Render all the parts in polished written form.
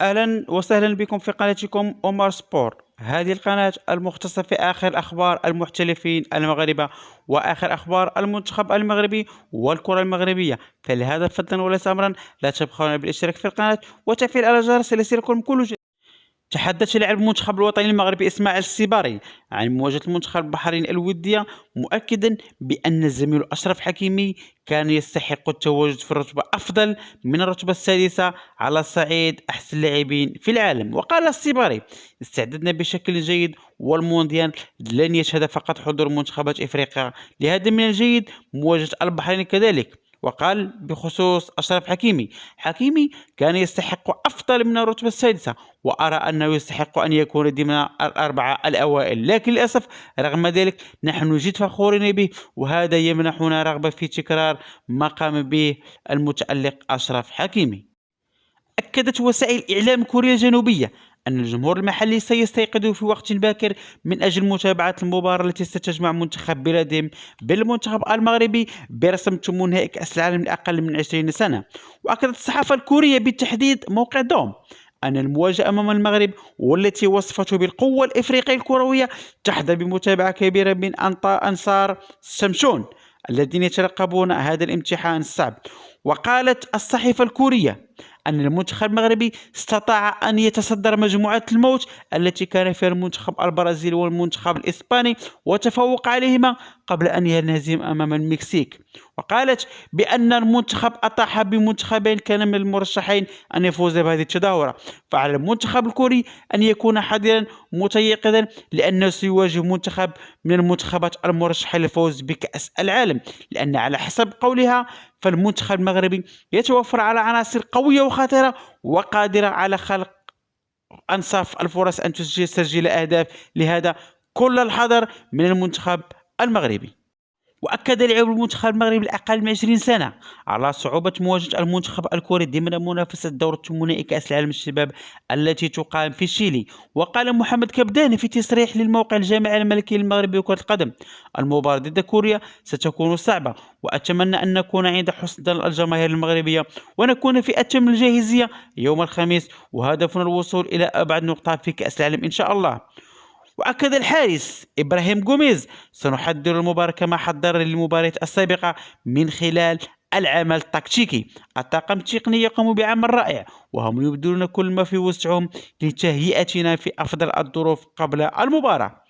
أهلا وسهلا بكم في قناتكم أومار سبور. هذه القناة المختصة في آخر أخبار المحترفين المغاربة وآخر أخبار المنتخب المغربي والكرة المغربية. فلهذا فضلا وليس أمرا لا تبخلون بالاشتراك في القناة وتفعيل الجرس ليصلكم كل جديد. تحدث لاعب المنتخب الوطني المغربي إسماعيل السيباري عن مواجهة المنتخب البحريني الودية، مؤكدا بأن الزميل أشرف حكيمي كان يستحق التواجد في الرتبة أفضل من الرتبة السادسة على صعيد أحسن لاعبين في العالم. وقال السيباري: استعددنا بشكل جيد والمونديال لن يشهد فقط حضور منتخبات إفريقيا، لهذا من الجيد مواجهة البحرين كذلك. وقال بخصوص أشرف حكيمي كان يستحق أفضل من الرتبة السادسة، وأرى أنه يستحق أن يكون ضمن الأربعة الأوائل، لكن للأسف رغم ذلك نحن جد فخورين به، وهذا يمنحنا رغبة في تكرار ما قام به المتألق أشرف حكيمي. أكدت وسائل الإعلام كوريا الجنوبية أن الجمهور المحلي سيستيقظ في وقت باكر من أجل متابعة المباراة التي ستجمع منتخب بلادهم بالمنتخب المغربي برسم ثمن نهائي كأس العالم لأقل من 20 سنة. وأكدت الصحافة الكورية بالتحديد موقع دوم أن المواجهة أمام المغرب، والتي وصفته بالقوة الإفريقية الكروية، تحظى بمتابعة كبيرة من أنصار سمشون الذين يترقبون هذا الامتحان الصعب. وقالت الصحيفة الكورية أن المنتخب المغربي استطاع أن يتصدر مجموعة الموت التي كان فيها المنتخب البرازيلي والمنتخب الإسباني وتفوق عليهما قبل أن ينهزم أمام المكسيك. وقالت بأن المنتخب أطاح بمنتخبين كان من المرشحين أن يفوز بهذه التظاهرة، فعلى المنتخب الكوري أن يكون حذرا متيقظا، لأنه سيواجه منتخب من المنتخبات المرشحة للفوز بكأس العالم، لأن على حسب قولها فالمنتخب المغربي يتوفر على عناصر قوية وخطيرة وقادرة على خلق أنصاف الفرص أن تسجل أهداف، لهذا كل الحذر من المنتخب المغربي. وأكد لاعب المنتخب المغربي الأقل من 20 سنة على صعوبة مواجهة المنتخب الكوري ضمن منافسة دور الثمانية كأس العالم للشباب التي تقام في تشيلي. وقال محمد كبداني في تصريح للموقع الجامعي الملكي للمغرب لكرة القدم: المباراة ضد كوريا ستكون صعبة، وأتمنى أن نكون عند حسن ظن الجماهير المغربية ونكون في أتم الجاهزية يوم الخميس، وهدفنا الوصول إلى أبعد نقطة في كأس العالم إن شاء الله. وأكد الحارس إبراهيم غوميز: سنحضر المباراة كما حضر للمباريات السابقة من خلال العمل التكتيكي. الطاقم التقني يقوم بعمل رائع، وهم يبذلون كل ما في وسعهم لتهيئتنا في أفضل الظروف قبل المباراة.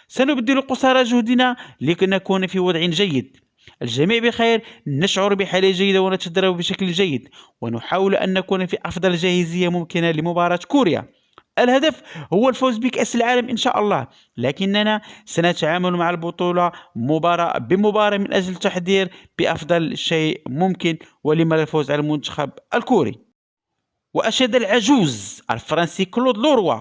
سنبذل قصارى جهدنا لنكون في وضع جيد، الجميع بخير، نشعر بحالة جيدة ونتدرب بشكل جيد، ونحاول أن نكون في أفضل جاهزية ممكنة لمباراة كوريا. الهدف هو الفوز بكأس العالم إن شاء الله، لكننا سنتعامل مع البطولة مباراة بمباراة من أجل التحضير بأفضل شيء ممكن، ولما لا الفوز على المنتخب الكوري. وأشاد العجوز الفرنسي كلود لوروا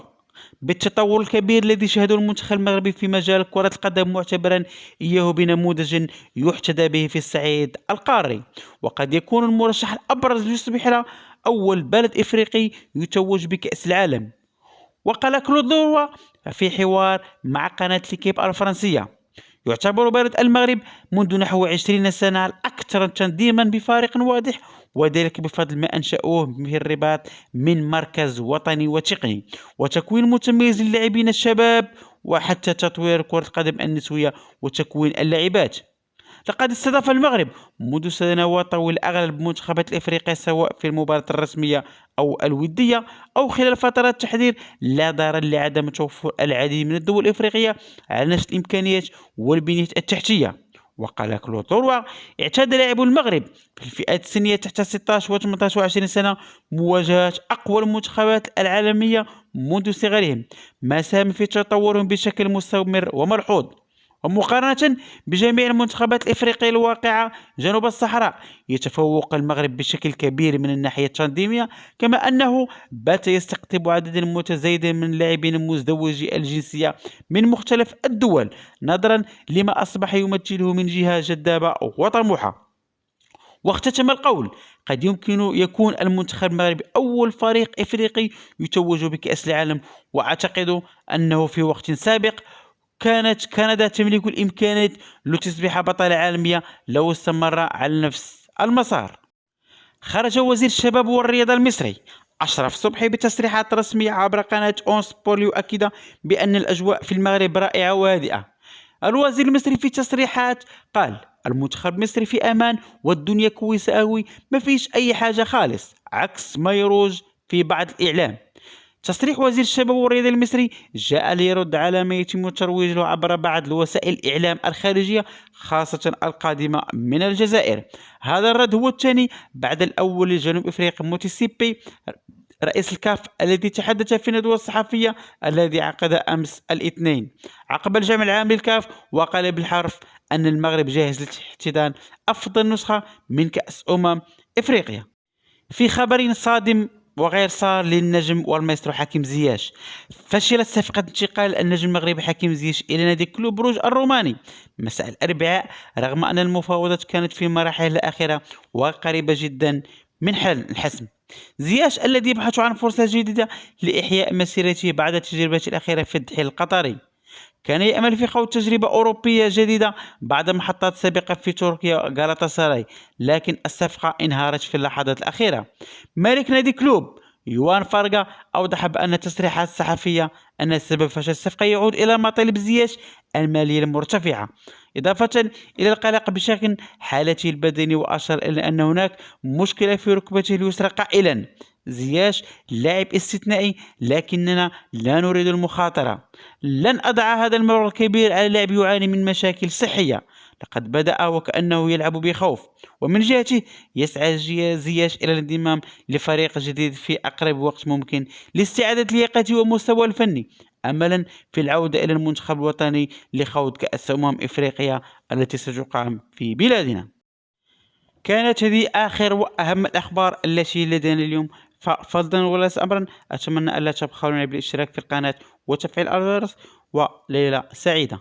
بالتطور الكبير الذي شهده المنتخب المغربي في مجال كرة القدم، معتبرا إياه بنموذج يحتذى به في الصعيد القاري، وقد يكون المرشح الأبرز ليصبح أول بلد إفريقي يتوج بكأس العالم. وقال كلود لوروا في حوار مع قناة ليكيب الفرنسية: يعتبر بلد المغرب منذ نحو 20 سنة الأكثر تنظيما بفارق واضح، وذلك بفضل ما أنشأوه به الرباط من مركز وطني وتقني وتكوين متميز للاعبين الشباب، وحتى تطوير كرة القدم النسوية وتكوين اللاعبات. لقد استضاف المغرب منذ سنوات طويلة أغلب المنتخبات الإفريقية سواء في المباراة الرسمية أو الودية أو خلال فترات التحضير، لا ضرر لعدم توفر العديد من الدول الإفريقية على نفس الإمكانيات والبنية التحتية. وقال كلود لوروا: اعتاد لاعبو المغرب في الفئات السنية تحت 16 و 18 و 20 سنة مواجهة أقوى المنتخبات العالمية منذ صغرهم، ما ساهم في تطورهم بشكل مستمر وملحوظ. ومقارنة بجميع المنتخبات الإفريقية الواقعة جنوب الصحراء، يتفوق المغرب بشكل كبير من الناحية التنظيمية، كما أنه بات يستقطب عددا متزايدا من اللاعبين مزدوجي الجنسية من مختلف الدول، نظرا لما أصبح يمثله من جهة جذابة وطموحة. واختتم القول: قد يمكن يكون المنتخب المغربي أول فريق إفريقي يتوج بكأس العالم، وأعتقد أنه في وقت سابق كانت كندا تملك الإمكانات لتصبح بطلة عالمية لو استمر على نفس المسار. خرج وزير الشباب والرياضة المصري أشرف صبحي بتصريحات رسمية عبر قناة أون سبور يؤكد بأن الأجواء في المغرب رائعة وهادئة. الوزير المصري في تصريحات قال: المنتخب المصري في أمان والدنيا كويسة أوي، ما فيش أي حاجة خالص، عكس ما يروج في بعض الإعلام. تصريح وزير الشباب والرياضة المصري جاء ليرد على ما يتم الترويج له عبر بعض الوسائل الإعلام الخارجية خاصة القادمة من الجزائر. هذا الرد هو الثاني بعد الأول لجنوب إفريقيا موتسيبي رئيس الكاف الذي تحدث في الندوة الصحفية الذي عقد أمس الاثنين عقب الجمع العام للكاف، وقال بالحرف أن المغرب جاهز لاحتضان أفضل نسخة من كأس إفريقيا. في خبر صادم وغير صار للنجم والمايسترو حكيم زياش، فشلت صفقة انتقال النجم المغربي حكيم زياش إلى نادي كلوب بروج الروماني مساء الأربعاء، رغم أن المفاوضات كانت في مراحلها الأخيرة وقريبة جدا من الحسم. زياش الذي يبحث عن فرصة جديدة لإحياء مسيرته بعد تجربته الأخيرة في الدحيل القطري، كان يأمل في خوض تجربة أوروبية جديدة بعد محطات سابقة في تركيا غالاتا ساراي، لكن الصفقة انهارت في اللحظات الأخيرة. مالك نادي كلوب يوان فارغا أوضح بأن التصريحات الصحفية أن سبب فشل الصفقة يعود إلى مطالب زياش المالية المرتفعة، إضافة إلى القلق بشكل حالته البدني، وأشار إلى أن هناك مشكلة في ركبته اليسرى قائلا: زياش لاعب استثنائي لكننا لا نريد المخاطرة، لن أضع هذا المبلغ الكبير على لاعب يعاني من مشاكل صحية. لقد بدأ وكأنه يلعب بخوف، ومن جهته يسعى زياش إلى الانضمام لفريق جديد في أقرب وقت ممكن لاستعادة لياقته ومستواه الفني، أملا في العودة إلى المنتخب الوطني لخوض كأس إفريقيا التي ستقام في بلادنا. كانت هذه آخر وأهم الأخبار التي لدينا اليوم، فضلا وليس أمرا أتمنى ألا تبخلون بالاشتراك في القناة وتفعيل الجرس، وليلة سعيدة.